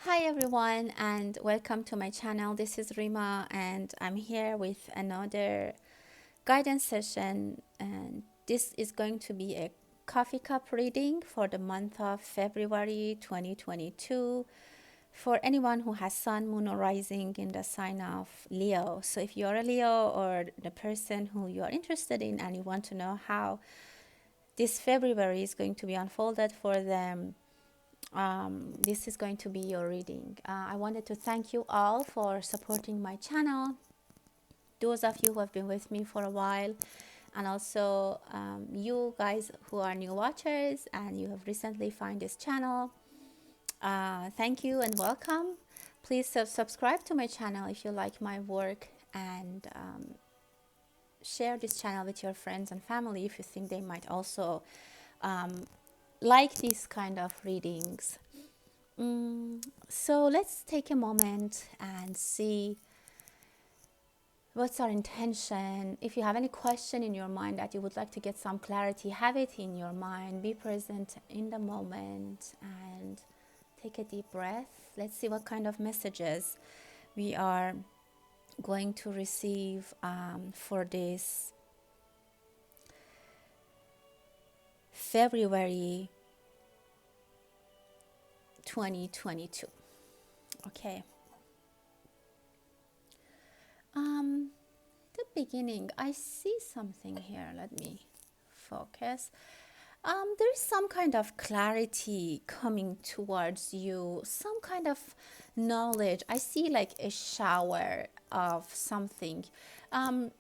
Hi everyone and welcome to my channel. This is Rima and I'm here with another guidance session, and this is going to be a coffee cup reading for the month of February 2022 for anyone who has sun, moon or rising in the sign of Leo. So if you're a Leo or the person who you are interested in and you want to know how this February is going to be unfolded for them, this is going to be your reading. I wanted to thank you all for supporting my channel, those of you who have been with me for a while, and also you guys who are new watchers and you have recently found this channel. Thank you and welcome. Please subscribe to my channel if you like my work, and share this channel with your friends and family if you think they might also like these kind of readings. So let's take a moment and see what's our intention. If you have any question in your mind that you would like to get some clarity, have it in your mind. Be present in the moment and take a deep breath. Let's see what kind of messages we are going to receive for this February 2022. Okay. The beginning, I see something here. Let me focus. There is some kind of clarity coming towards you, some kind of knowledge. I see like a shower of something. Um,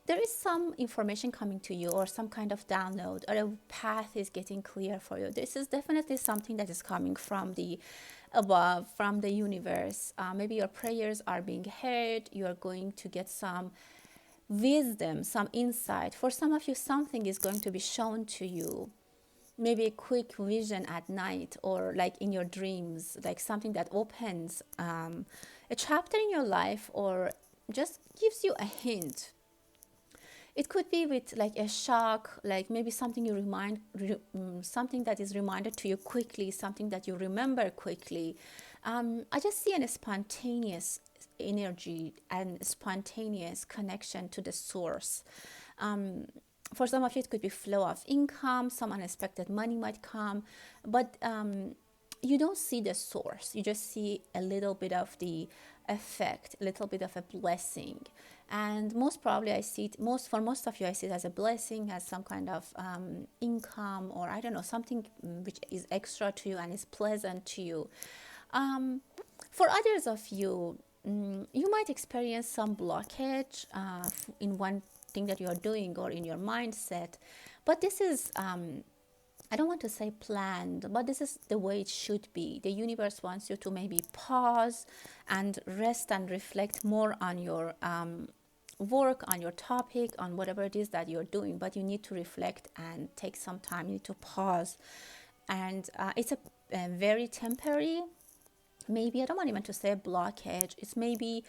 there is some information coming to you, or some kind of download, or a path is getting clear for you. This is definitely something that is coming from the above, from the universe. Maybe your prayers are being heard. You are going to get some wisdom, some insight. For some of you, something is going to be shown to you. Maybe a quick vision at night, or like in your dreams, like something that opens a chapter in your life, or just gives you a hint. It could be with like a shock, like maybe something you something that is reminded to you quickly, something that you remember quickly. I just see a spontaneous energy and spontaneous connection to the source. For some of you, it could be flow of income, some unexpected money might come, but you don't see the source. You just see a little bit of the effect, a little bit of a blessing. And most probably, I see it, for most of you, I see it as a blessing, as some kind of income, or I don't know, something which is extra to you and is pleasant to you. For others of you, you might experience some blockage in one thing that you are doing, or in your mindset. But this is, I don't want to say planned, but this is the way it should be. The universe wants you to maybe pause and rest and reflect more on your work, on your topic, on whatever it is that you're doing. But you need to reflect and take some time. You need to pause. And it's a very temporary, maybe, I don't want even to say blockage. It's maybe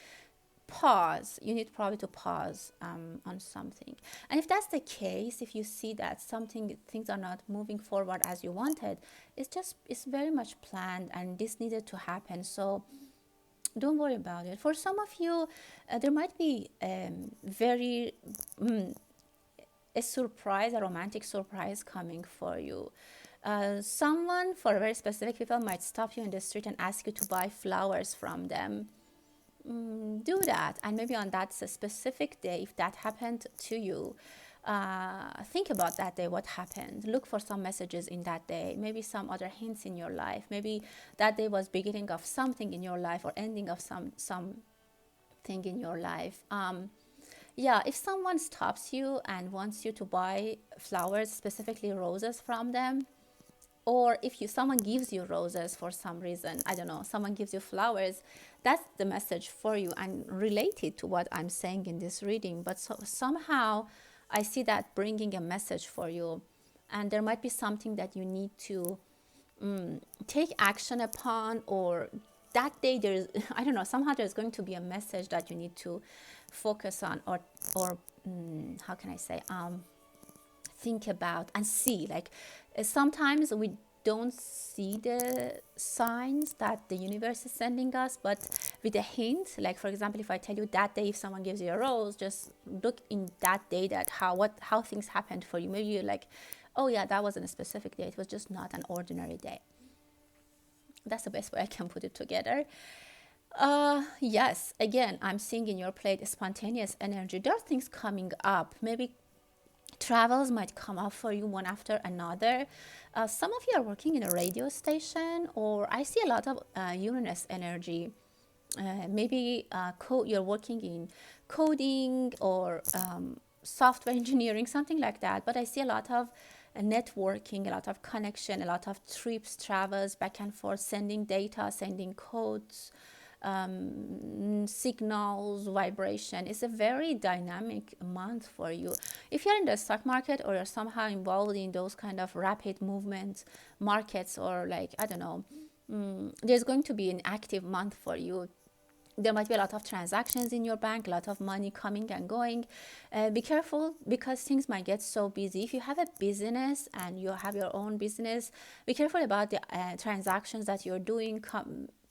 pause. You need probably to pause on something. And if that's the case, if you see that things are not moving forward as you wanted, it's very much planned, and this needed to happen. So don't worry about it. For some of you, there might be very a surprise, a romantic surprise coming for you. Someone, for very specific people, might stop you in the street and ask you to buy flowers from them. Do that, and maybe on that specific day, if that happened to you, think about that day, what happened. Look for some messages in that day, maybe some other hints in your life. Maybe that day was beginning of something in your life, or ending of something in your life. Yeah, if someone stops you and wants you to buy flowers, specifically roses from them, or if someone gives you roses for some reason, I don't know, someone gives you flowers, that's the message for you, and related to what I'm saying in this reading. But somehow I see that bringing a message for you, and there might be something that you need to take action upon, or that day there's I don't know, somehow there's going to be a message that you need to focus on, or how can I say, think about and see. Like sometimes we don't see the signs that the universe is sending us, but with a hint, like for example, if I tell you that day, if someone gives you a rose, just look in that day that how things happened for you. Maybe you're like, oh yeah, that wasn't a specific day, it was just not an ordinary day. That's the best way I can put it together. Yes, again, I'm seeing in your plate spontaneous energy. There are things coming up. Maybe travels might come up for you one after another. Some of you are working in a radio station, or I see a lot of Uranus energy. Maybe you're working in coding or software engineering, something like that. But I see a lot of networking, a lot of connection, a lot of trips, travels, back and forth, sending data, sending codes, signals, vibration. It's a very dynamic month for you. If you're in the stock market or you're somehow involved in those kind of rapid movement markets, or like, I don't know, there's going to be an active month for you. There might be a lot of transactions in your bank, a lot of money coming and going. Be careful, because things might get so busy. If you have a business and you have your own business, be careful about the transactions that you're doing,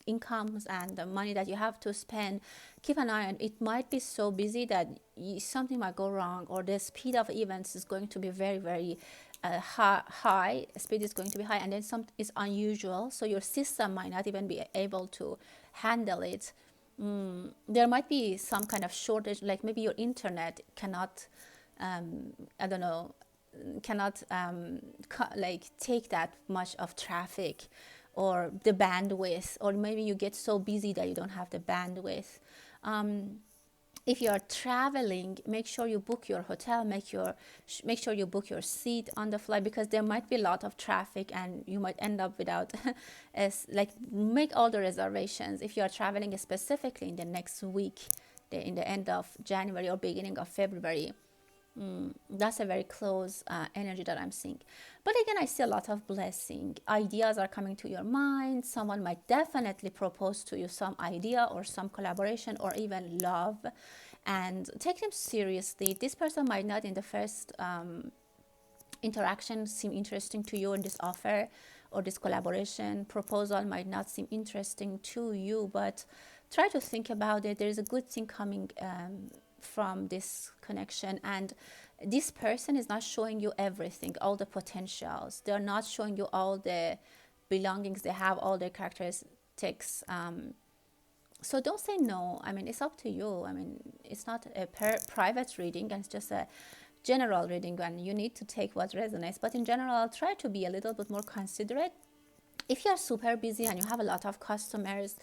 incomes and the money that you have to spend. Keep an eye on it. Might be so busy that something might go wrong, or the speed of events is going to be very, very high. Speed is going to be high, and then some is unusual, so your system might not even be able to handle it. There might be some kind of shortage, like maybe your internet cannot, I don't know, cannot like take that much of traffic, or the bandwidth, or maybe you get so busy that you don't have the bandwidth. If you are traveling, make sure you book your hotel, make sure you book your seat on the flight, because there might be a lot of traffic and you might end up without like, make all the reservations. If you are traveling specifically in the next week, in the end of January or beginning of February, that's a very close energy that I'm seeing. But again, I see a lot of blessing. Ideas are coming to your mind. Someone might definitely propose to you some idea or some collaboration or even love, and take them seriously. This person might not in the first interaction seem interesting to you, in this offer or this collaboration proposal might not seem interesting to you, but try to think about it. There's a good thing coming from this connection, and this person is not showing you everything, all the potentials. They're not showing you all the belongings they have, all their characteristics. So don't say no. I mean, it's up to you. I mean, it's not a private reading, and it's just a general reading, and you need to take what resonates. But in general, try to be a little bit more considerate. If you're super busy and you have a lot of customers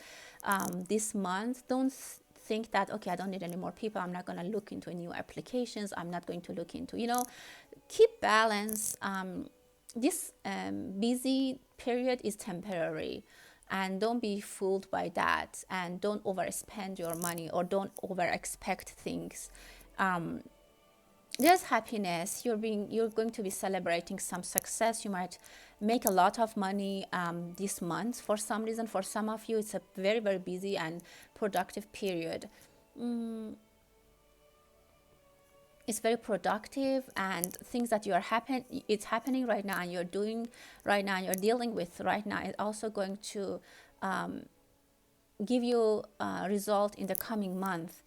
this month, don't think that, okay, I don't need any more people, I'm not going to look into new applications, I'm not going to look into, keep balance. This busy period is temporary, and don't be fooled by that, and don't overspend your money, or don't over expect things. There's happiness. You're going to be celebrating some success. You might make a lot of money this month. For some reason, for some of you, it's a very, very busy and productive period. It's very productive, and things that it's happening right now, and you're doing right now, and you're dealing with right now, is also going to give you a result in the coming month.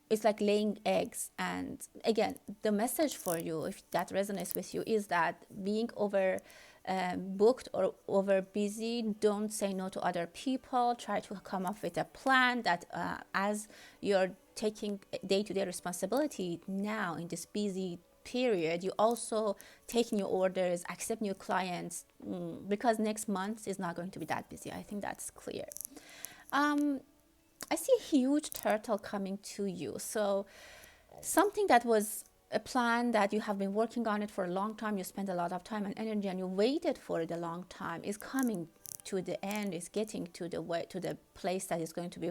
It's like laying eggs. And again, the message for you, if that resonates with you, is that being over booked or over busy, don't say no to other people. Try to come up with a plan that as you're taking day-to-day responsibility now in this busy period, you also take new orders, accept new clients, because next month is not going to be that busy. I think that's clear. I see a huge turtle coming to you. So something that was a plan that you have been working on it for a long time, you spent a lot of time and energy, and you waited for it a long time, is coming to the end, is getting to the place that is going to be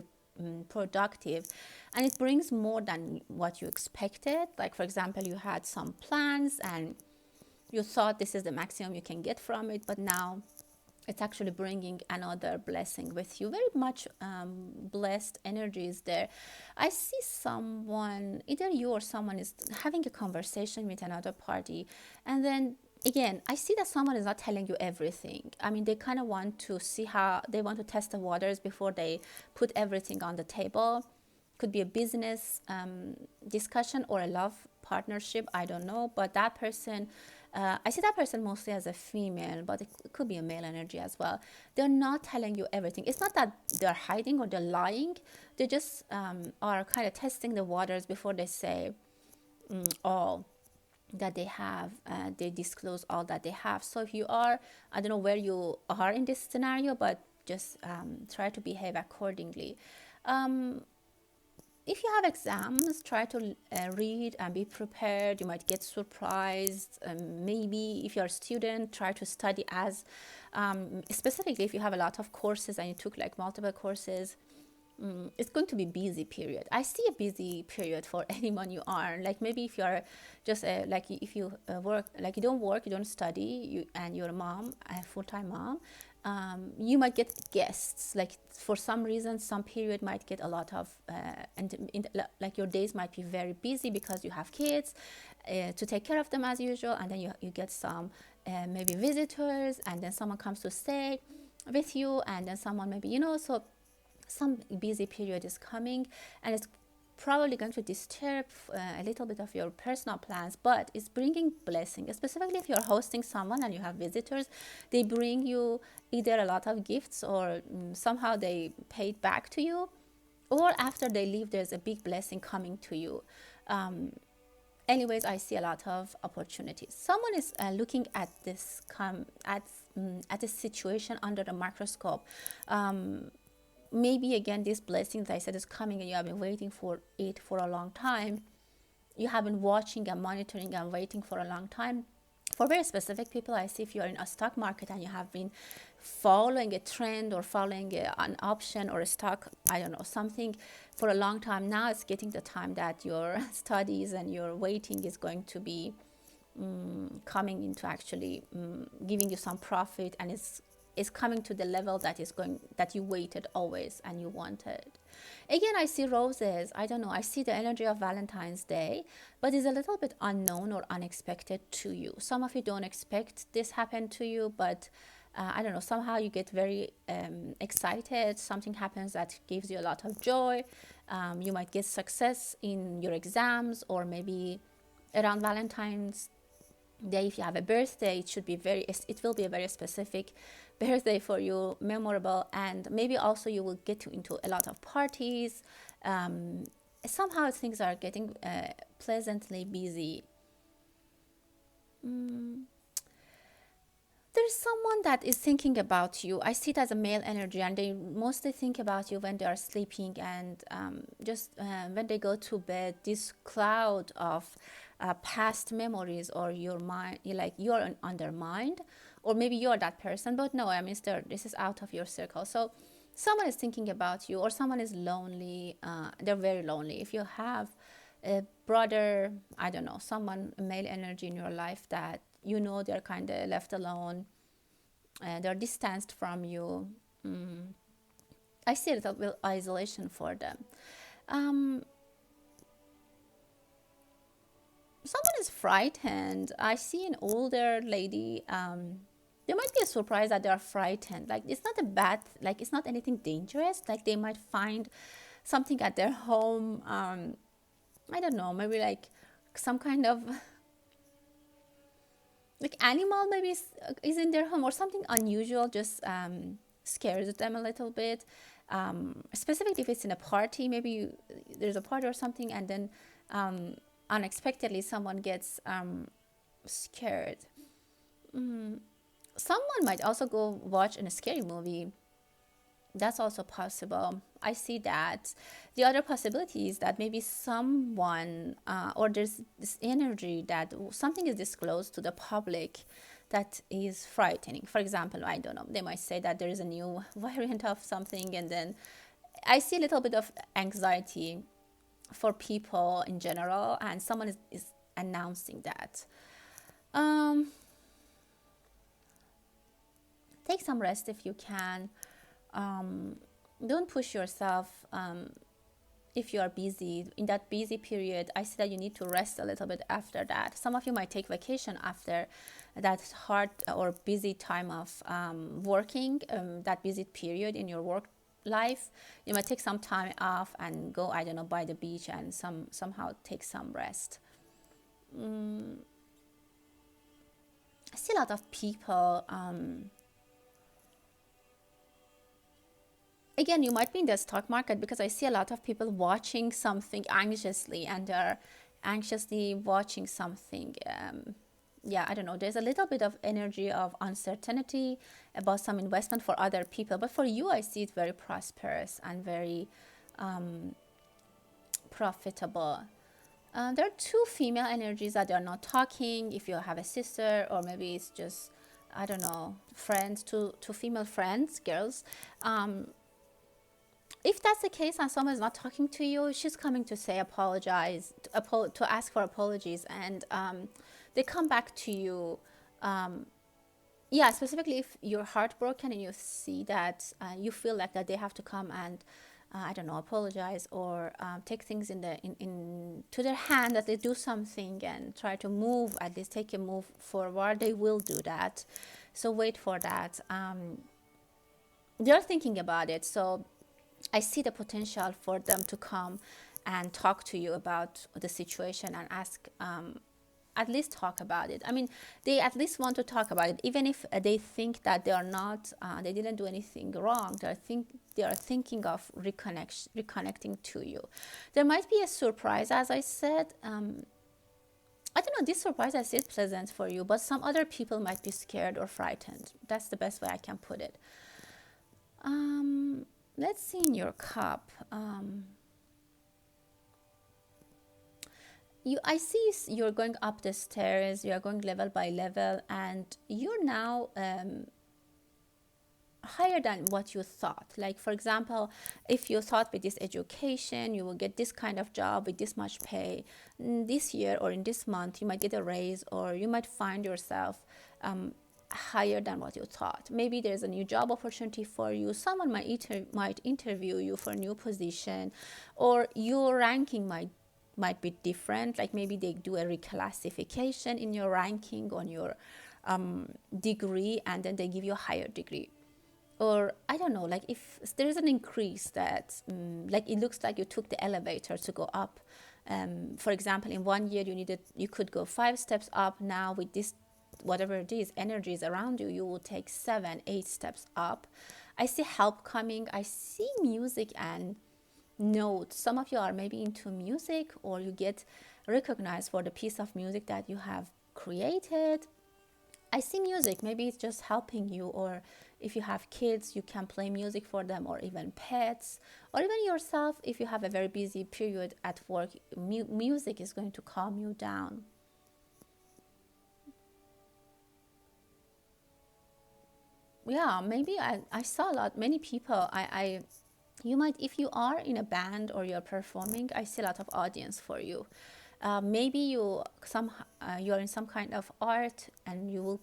productive, and it brings more than what you expected. Like, for example, you had some plans and you thought this is the maximum you can get from it, but now it's actually bringing another blessing with you. Very much blessed energies there. I see someone, either you or someone, is having a conversation with another party, and then again, I see that someone is not telling you everything. I mean, they kind of want to see how they want to test the waters before they put everything on the table. Could be a business discussion or a love partnership. I don't know. But that person, I see that person mostly as a female, but it could be a male energy as well. They're not telling you everything. It's not that they're hiding or they're lying. They just are kind of testing the waters before they say, all that they have. They disclose all that they have. So if you are, I don't know where you are in this scenario, but just try to behave accordingly. um, if you have exams, try to read and be prepared. You might get surprised. Maybe if you're a student, try to study as specifically if you have a lot of courses and you took like multiple courses. It's going to be busy period. I see a busy period for anyone you are. Like maybe if you're just like if you work, like you don't work, you don't study, you and you're a mom, a full-time mom, you might get guests. Like for some reason, some period might get a lot of and like your days might be very busy because you have kids to take care of them as usual, and then you get some maybe visitors, and then someone comes to stay with you, and then someone maybe so some busy period is coming, and it's probably going to disturb a little bit of your personal plans, but it's bringing blessing. Specifically if you're hosting someone and you have visitors, they bring you either a lot of gifts or somehow they paid back to you, or after they leave there's a big blessing coming to you. Anyways, I see a lot of opportunities. Someone is looking at this at this situation under the microscope. Maybe again this blessing that I said is coming and you have been waiting for it for a long time. You have been watching and monitoring and waiting for a long time. For very specific people, I see if you're in a stock market and you have been following a trend or following an option or a stock, I don't know, something for a long time. Now it's getting the time that your studies and your waiting is going to be coming into actually giving you some profit, and is coming to the level that you waited always and you wanted. Again, I see roses. I don't know. I see the energy of Valentine's Day, but it's a little bit unknown or unexpected to you. Some of you don't expect this happen to you, but I don't know. Somehow you get very excited. Something happens that gives you a lot of joy. You might get success in your exams, or maybe around Valentine's Day, if you have a birthday, it will be a very specific birthday for you, memorable, and maybe also you will get into a lot of parties. Somehow things are getting pleasantly busy. There's someone that is thinking about you. I see it as a male energy, and they mostly think about you when they are sleeping, and just when they go to bed. This cloud of past memories, or your mind, you're on their mind, or maybe you're that person. But no, I mean, this is out of your circle. So someone is thinking about you, or someone is lonely. They're very lonely. If you have a brother, I don't know, someone, a male energy in your life that they're kind of left alone, they're distanced from you. I see a little bit isolation for them. um, Someone is frightened. I see an older lady. There might be a surprise that they are frightened. Like it's not a bad, like it's not anything dangerous. Like they might find something at their home. I don't know, maybe like some kind of like animal maybe is in their home, or something unusual just scares them a little bit. Specifically if it's in a party, maybe there's a party or something, and then unexpectedly someone gets scared. Someone might also go watch a scary movie. That's also possible. I see that. The other possibility is that maybe someone, or there's this energy that something is disclosed to the public that is frightening. For example, I don't know, they might say that there is a new variant of something, and then I see a little bit of anxiety for people in general, and someone is announcing that. Um, Take some rest if you can. Don't push yourself if you are busy in that busy period, I see that you need to rest a little bit after that. Some of you might take vacation after that hard or busy time of working, that busy period in your work life. You might take some time off and go, I don't know, by the beach and somehow take some rest. I see a lot of people. Again, you might be in the stock market, because I see a lot of people watching something anxiously, and they're anxiously watching something. Yeah, I don't know. There's a little bit of energy of uncertainty about some investment for other people, but for you, I see it very prosperous and very profitable. There are two female energies that are not talking. If you have a sister, or maybe it's just, I don't know, friends, two female friends, girls. If that's the case and someone is not talking to you, she's coming to say apologize, to ask for apologies, and they come back to you. Yeah, specifically if you're heartbroken and you see that you feel like that they have to come and I don't know, apologize, or take things in to their hand, that they do something and try to move, at least take a move forward, they will do that. So wait for that. They're thinking about it. So I see the potential for them to come and talk to you about the situation and ask, at least talk about it. I mean, they at least want to talk about it, even if they think that they are not, they didn't do anything wrong. They are thinking of reconnecting to you. There might be a surprise, as I said. I don't know, this surprise, I see it pleasant for you, but some other people might be scared or frightened. That's the best way I can put it. Let's see in your cup. I see you're going up the stairs, you're going level by level, and you're now higher than what you thought. Like, for example, if you thought with this education you will get this kind of job with this much pay, this year or in this month you might get a raise, or you might find yourself higher than what you thought. Maybe there's a new job opportunity for you. Someone might interview you for a new position, or your ranking might be different. Like maybe they do a reclassification in your ranking on your degree, and then they give you a higher degree. Or I don't know, like if there's an increase that like it looks like you took the elevator to go up. For example, in 1 year you could go 5 steps up. Now with this, whatever it is, energies around you, you will take 7, 8 steps up. I see help coming. I see music and notes. Some of you are maybe into music, or you get recognized for the piece of music that you have created. I see music, maybe it's just helping you, or if you have kids, you can play music for them, or even pets, or even yourself. If you have a very busy period at work, music is going to calm you down. Yeah, maybe I saw many people. You might, if you are in a band or you're performing, I see a lot of audience for you. Maybe you're in some kind of art, and you will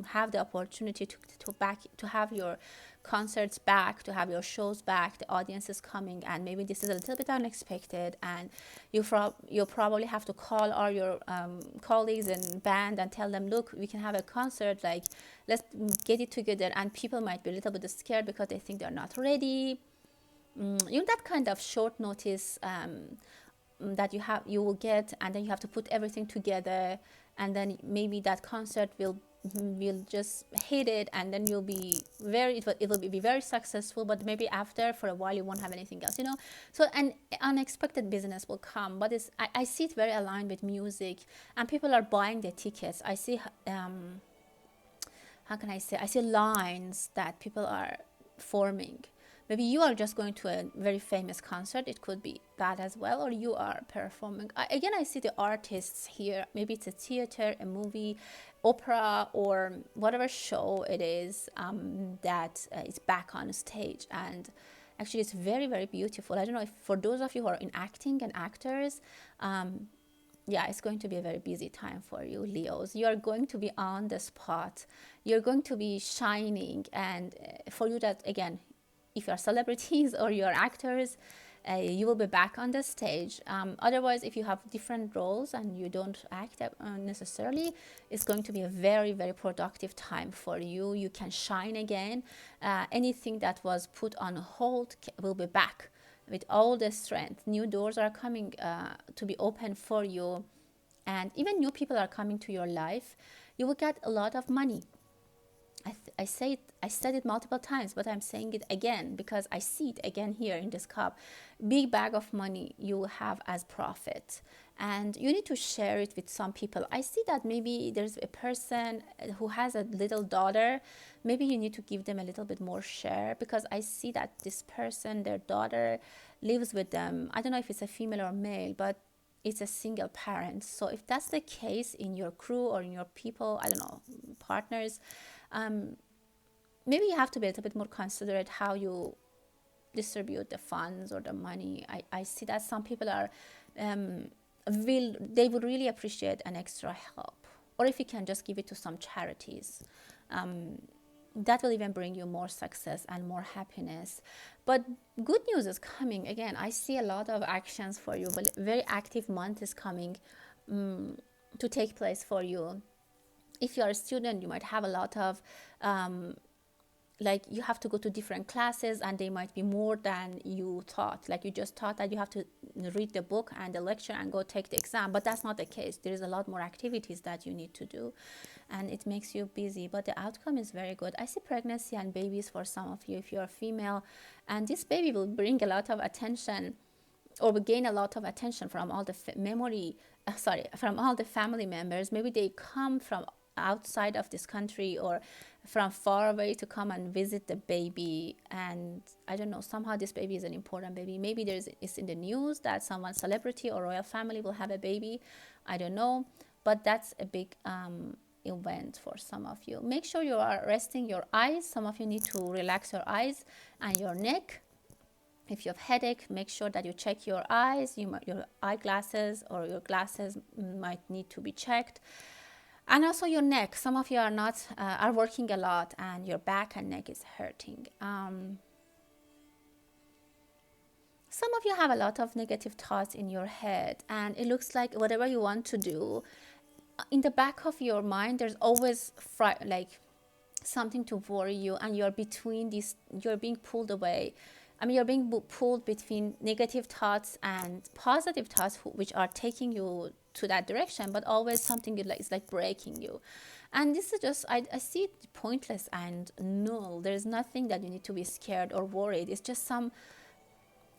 have the opportunity to have your concerts back, to have your shows back. The audience is coming, and maybe this is a little bit unexpected, and you probably have to call all your colleagues in band and tell them, look, we can have a concert, like let's get it together. And people might be a little bit scared because they think they're not ready. That kind of short notice that you will get, and then you have to put everything together, and then maybe that concert will just hit it, and then you'll be it will be very successful, but maybe after, for a while, you won't have anything else, so an unexpected business will come. But I see it very aligned with music, and people are buying the tickets. I see how can I say, I see lines that people are forming. Maybe you are just going to a very famous concert. It could be that as well, or you are performing. Again, I see the artists here. Maybe it's a theater, a movie, opera, or whatever show it is that is back on stage. And actually, it's very, very beautiful. I don't know if for those of you who are in acting and actors, yeah, it's going to be a very busy time for you, Leos. You are going to be on the spot. You're going to be shining. And for you that, again, if you're celebrities or you're actors, you will be back on the stage. Otherwise, if you have different roles and you don't act necessarily, it's going to be a very, very productive time for you. You can shine again. Anything that was put on hold will be back with all the strength. New doors are coming to be open for you, and even new people are coming to your life. You will get a lot of money. I said it multiple times, but I'm saying it again because I see it again here in this cup. Big bag of money you will have as profit, and you need to share it with some people. I see that maybe there's a person who has a little daughter. Maybe you need to give them a little bit more share, because I see that this person, their daughter, lives with them. I don't know if it's a female or male, but it's a single parent. So if that's the case in your crew or in your people, I don't know, partners, maybe you have to be a little bit more considerate how you distribute the funds or the money. I see that some people are they would really appreciate an extra help, or if you can just give it to some charities. That will even bring you more success and more happiness. But good news is coming. Again, I see a lot of actions for you. But very active month is coming to take place for you. If you are a student, you might have a lot of like you have to go to different classes, and they might be more than you thought. Like you just thought that you have to read the book and the lecture and go take the exam, but that's not the case. There is a lot more activities that you need to do, and it makes you busy, but the outcome is very good. I see pregnancy and babies for some of you if you're female, and this baby will bring a lot of attention, or will gain a lot of attention from all the from all the family members. Maybe they come from outside of this country or from far away to come and visit the baby, and I don't know, somehow this baby is an important baby. Maybe it's in the news that someone celebrity or royal family will have a baby. I don't know, but that's a big event for some of you. Make sure you are resting your eyes. Some of you need to relax your eyes and your neck. If you have headache, make sure that you check your eyes. Your eyeglasses or your glasses might need to be checked. And also your neck. Some of you are working a lot, and your back and neck is hurting. Some of you have a lot of negative thoughts in your head, and it looks like whatever you want to do, in the back of your mind, there's always like something to worry you, and you're being pulled away. I mean, you're being pulled between negative thoughts and positive thoughts, which are taking you to that direction, but always something is like breaking you. And this is just, I see it pointless and null. There's nothing that you need to be scared or worried. It's just some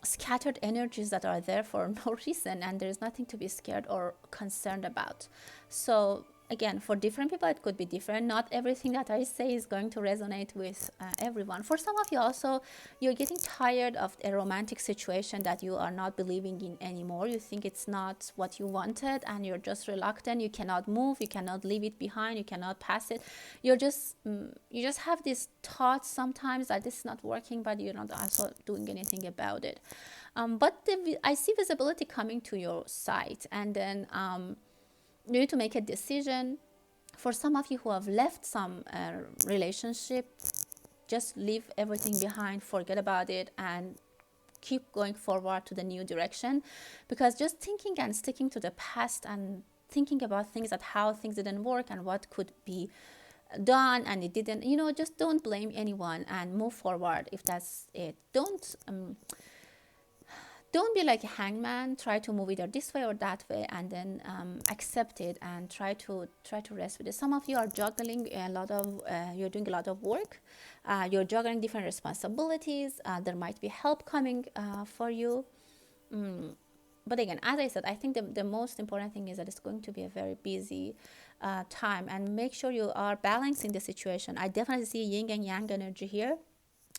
scattered energies that are there for no reason, and there's nothing to be scared or concerned about. So again, for different people it could be different. Not everything that I say is going to resonate with everyone. For some of you also, you're getting tired of a romantic situation that you are not believing in anymore. You think it's not what you wanted, and you're just reluctant. You cannot move, you cannot leave it behind, you cannot pass it. You just have these thoughts sometimes that this is not working, but you're not also doing anything about it. But I see visibility coming to your side, and then you need to make a decision. For some of you who have left some relationship, just leave everything behind, forget about it, and keep going forward to the new direction. Because just thinking and sticking to the past and thinking about things, that how things didn't work and what could be done and it didn't, just don't blame anyone and move forward if that's it. Don't be like a hangman. Try to move either this way or that way, and then accept it and try to rest with it. Some of you are juggling a lot of, you're doing a lot of work. You're juggling different responsibilities. There might be help coming for you. But again, as I said, I think the most important thing is that it's going to be a very busy time, and make sure you are balancing the situation. I definitely see yin and yang energy here,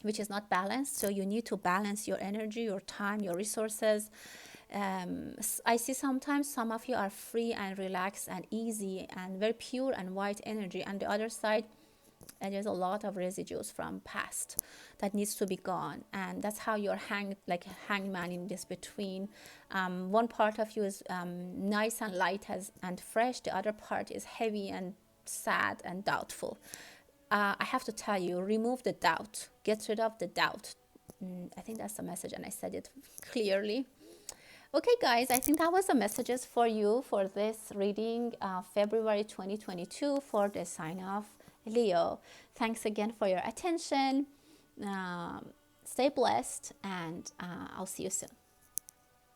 which is not balanced. So you need to balance your energy, your time, your resources. I see sometimes some of you are free and relaxed and easy and very pure and white energy. And the other side, there's a lot of residues from past that needs to be gone. And that's how you're like a hangman in this between. One part of you is nice and light and fresh. The other part is heavy and sad and doubtful. I have to tell you, remove the doubt. Get rid of the doubt. I think that's the message, and I said it clearly. Okay, guys, I think that was the messages for you for this reading, February 2022, for the sign of Leo. Thanks again for your attention. Stay blessed, and I'll see you soon.